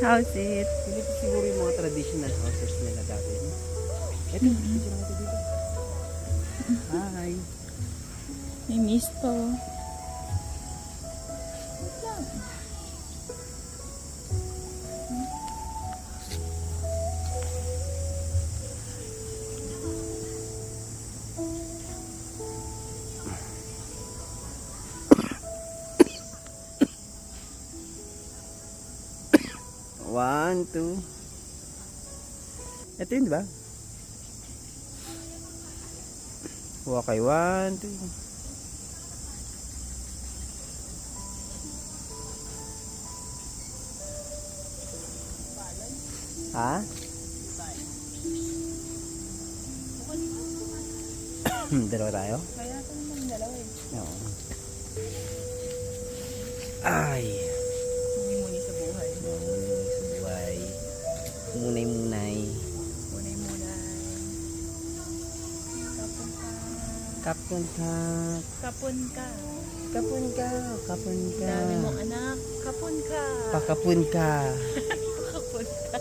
How's it? Hindi ko siguro yung mga traditional houses nila dati. Ito, picture natin dito. Hi. May mist pa oh. One, two. Ito yun, diba? Okay, one, two. Ha? Dalawa tayo? Kaya ito naman dalawa eh. Oo. Ay. Muni-muni sa buhay. Muni sa buhay. Munay-munay. Munay-munay. Kapon ka. Kapon ka. Kapon ka. Kapon ka. Dami mong anak. Kapon ka. Pakapun ka. Pakapon ka.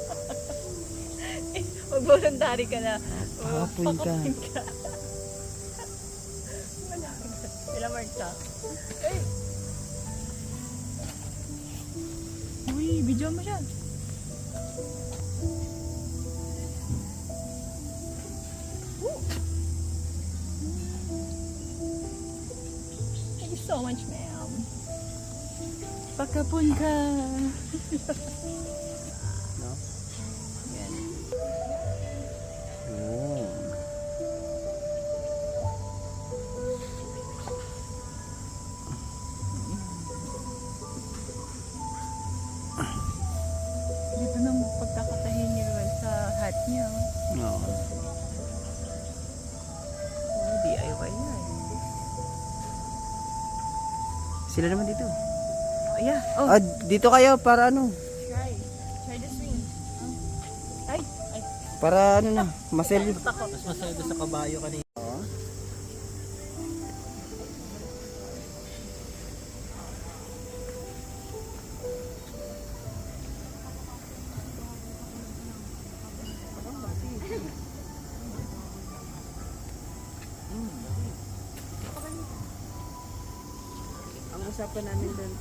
Mag-voluntary ka na. Pakapun ka. Pakapon ka. Ilang mark ka? Ay! Uy, video mo siya. Thank you so much, ma'am. Pakapon ka. No? Yan. Oh. Dito nang pagkakatahin niya Roel sa hat niya. No. Oh, DIY yan. Sila naman dito. Oh, yeah. Oh, Ah, dito kayo para ano? try. Try the swing. Ay, ay. Para ano na, masel. Takot. Mas masaya doon sa kabayo kanina. Ang usapan namin doon,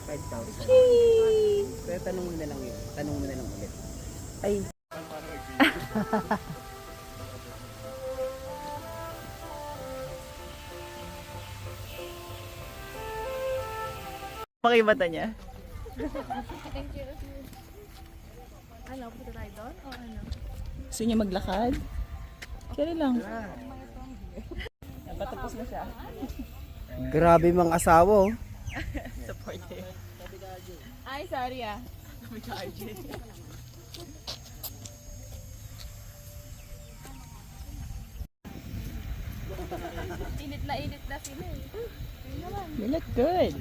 5,000. Pero tanong mo na lang yun. Tanong mo na lang ulit. Ay. Makimata niya. Ano, punta tayo doon? O ano? Gusto niya maglakad? Kaya lang. Patapos na siya. Grabe mga asawa oh. Supportive. Ay, sorry ah. Kami ka RJ. Init na sila eh. Ayun naman. You look good.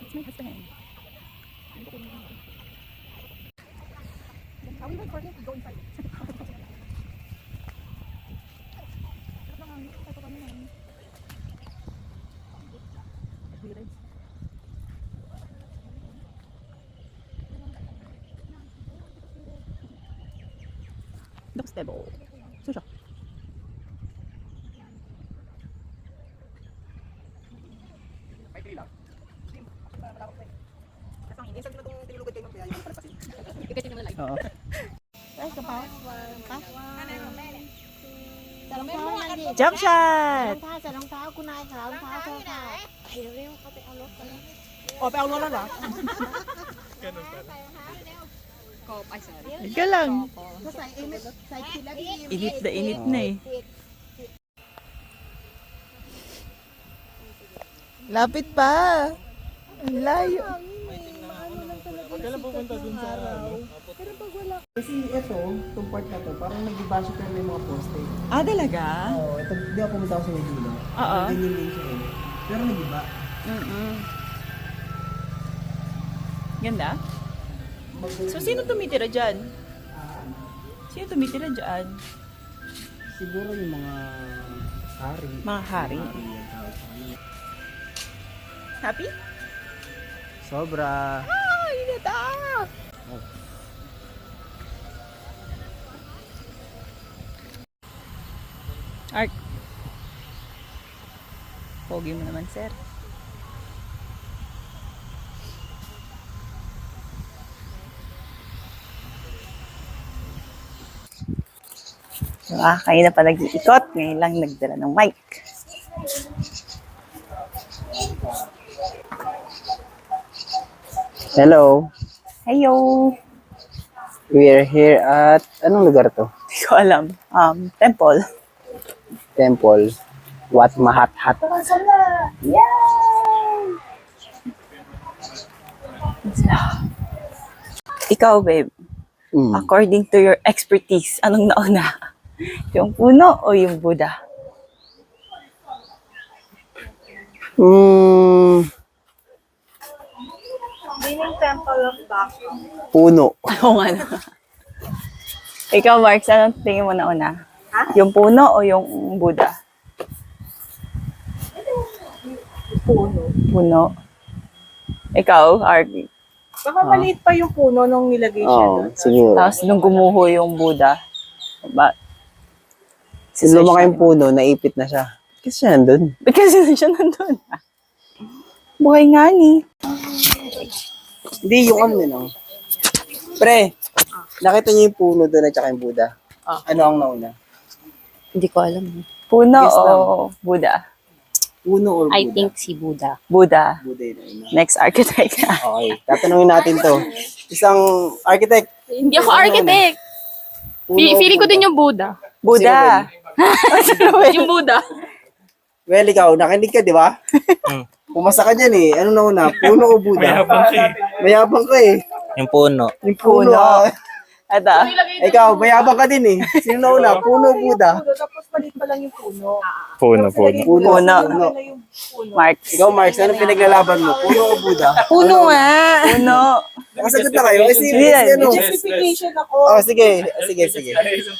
It's my husband. Are we recording? Go inside. Looks stable. Susha. Oo. Ay, kapaw. Pa? Sa rongเท้านั่นดิ Jump shot! ใส่รองเท้าคุณนายค่ะรองเท้าเธอค่ะไปเร็วๆเขาไปเอารถกัน O, pe ako na lang. กบไอ้สาร Ika lang. ก็ใส่เองไม่ใส่ผิดแล้วพี่ Init na eh. Lapit pa. Ang layo. Kailan pupunta dun sa ano? Kasi ito, itong part na to, parang nag-ibasa pero may mga poste. Ah, talaga? Oo, ito, di ako pumunta ako sa Maynila. Oo. Ganyan din siya eh. Pero nag-iba. Ganda? So, sino tumitira dyan? Sino tumitira dyan? Siguro yung mga Hari. Mga hari. Ang tawag sa kanila. Happy? Sobra. Ah, init ah! Art. Pogi mo naman, sir. Diba? Kayo na pa nag-iikot. Ngayon lang nagdala ng mic. Hello. Heyo! We are here at, anong lugar to? Hindi ko alam. Temple. Temple. Wat Mahat-Hat. Ikaw, babe. Mm. According to your expertise, anong nauna? Yung puno o yung Buddha? Mm, Meaning Temple of Vacuum. puno. Oo nga na. Ikaw, Mark, anong tingin mo nauna? Yung puno o yung Buddha? Puno. Puno. Ikaw, Arby. Baka maliit pa yung puno nung nilagay siya Oo, doon. siguro. Tapos nung gumuho yung Buddha, ba? Yung lumaki yung puno, naipit na siya. Kasi siya nandun. Kasi na siya nandun. Buhay nga ni. Hindi, yung ano yun. Oh. Pre, nakita niyo yung puno doon at saka yung Buddha. Ano ang nauna? Hindi ko alam. Puno Yes, o Buddha? Puno or Buddha? I think si Buddha. Buddha. Buddha yun. Una. Next architect. Okay, tatanungin natin to. Isang architect. Hindi ako architect. Puno o Feeling ko Buddha? din yung Buddha. Buddha. Yung Buddha. Well, ikaw, nakinig ka, di ba? Pumasa ka dyan eh. Ano nauna? Puno o Buddha? Mayabang ka eh. Yung puno. Yung puno. Puno. Ito. Ikaw, mayabang ka din eh. Sino nauna? Puno o Buddha? Tapos maliit pa lang yung puno. Puno. Puno. Puno. Ano yung puno? Mark. Ikaw, Mark, anong pinaglalaban mo? Puno o Buddha? Puno nga. Puno. Nakasagot na kayo? Kasi, Sige, ano? Justification ako. Oh, sige. Sige.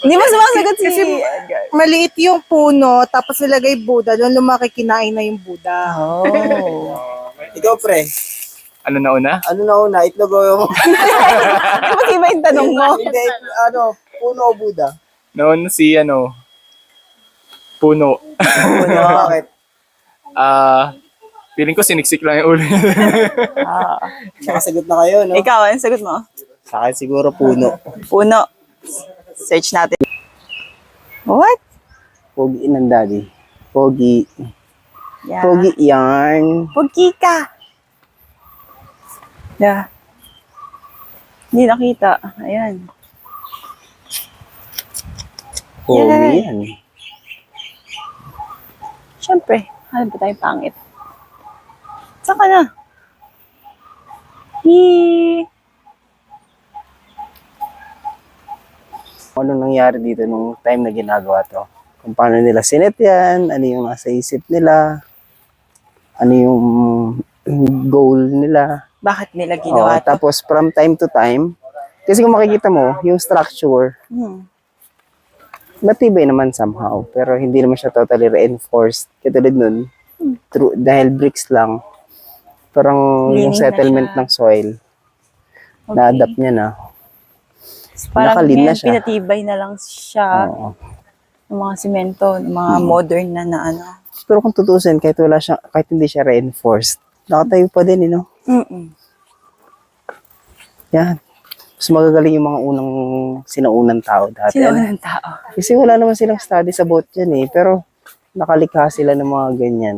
Hindi mo sumasagot si Edgar. Maliit yung puno, tapos nilagay Buddha, doon lumaki kinain na yung Buddha. Oh. Ikaw, pre. Ano na una? Ano nauna? Itlog o... Kapag iba yung tanong mo. Hindi, ano? Puno o Buddha? Noon si puno. Puno. Bakit? Feeling ko siniksik lang yung ulo. Ah. Nakasagot na kayo, no? Ikaw, anong sagot mo? Sa akin siguro puno. Puno. Search natin. What? Pogi ng daddy. Pogi. Yeah. Pogi yarn. Pogi ka. Yeah. Hindi nakita. Ayan. Pogi Yay. yan. Siyempre, alam ba tayong pangit? Saan ka na? Yee! Ano nangyari dito nung time na ginagawa to? Kung paano nila sinet yan, ano yung nasa isip nila, ano yung goal nila. Bakit nila Oo, ginawa to? tapos from time to time, kasi kung makikita mo, yung structure, matibay naman somehow, pero hindi naman siya totally reinforced. Katulad nun, dahil bricks lang, parang yung Lining na settlement siya. ng soil, Okay. na-adapt niya na. Parang Nakalin na ngayon, siya. pinatibay na lang siya Oo. ng mga simento, ng mga modern na ano. Pero kung tutusin, kahit wala siya, kahit hindi siya reinforced, nakatayo pa din, no? Yan. Mas magagaling yung mga unang sinaunang tao dati. Sino ano? ng tao? Kasi wala naman silang study sa boat yan eh. Pero nakalikha sila ng mga ganyan.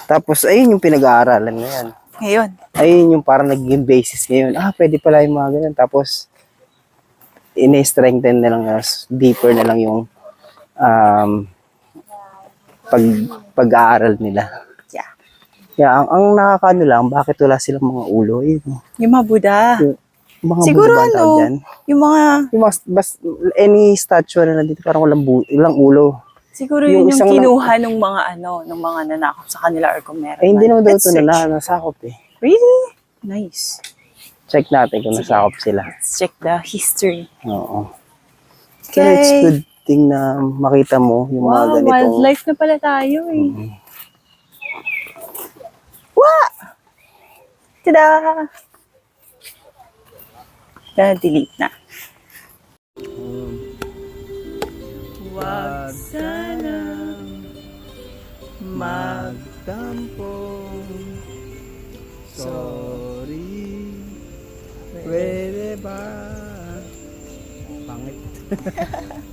Tapos ayun yung pinag-aaralan ngayon. Ngayon. Ayun yung parang naging basis ngayon. Pwede pala yung mga ganyan. Tapos ine-strengthen na lang, deeper na lang yung pag-aaral nila. Yeah. Yeah, ang nakakano lang, bakit wala silang mga ulo? Yung mga Buddha. Mga Siguro Buddha ba ang tawag ano, dyan? yung mga, Yung any statue na nandito, parang walang ulo. siguro Yung yun yung isang kinuha nung mga nung mga nanakop sa kanila or kung meron. Hindi naman daw Let's ito search. nasakop eh. Really? Nice. Check natin kung nasakop sila. Let's check the history. Oo. Okay, it's good. thing na makita mo yung mga Wow, ganitong... wildlife na pala tayo eh. Mm. Tada! Na-delete na. Wag sana magtampong. Sorry. Pwede ba? Pangit.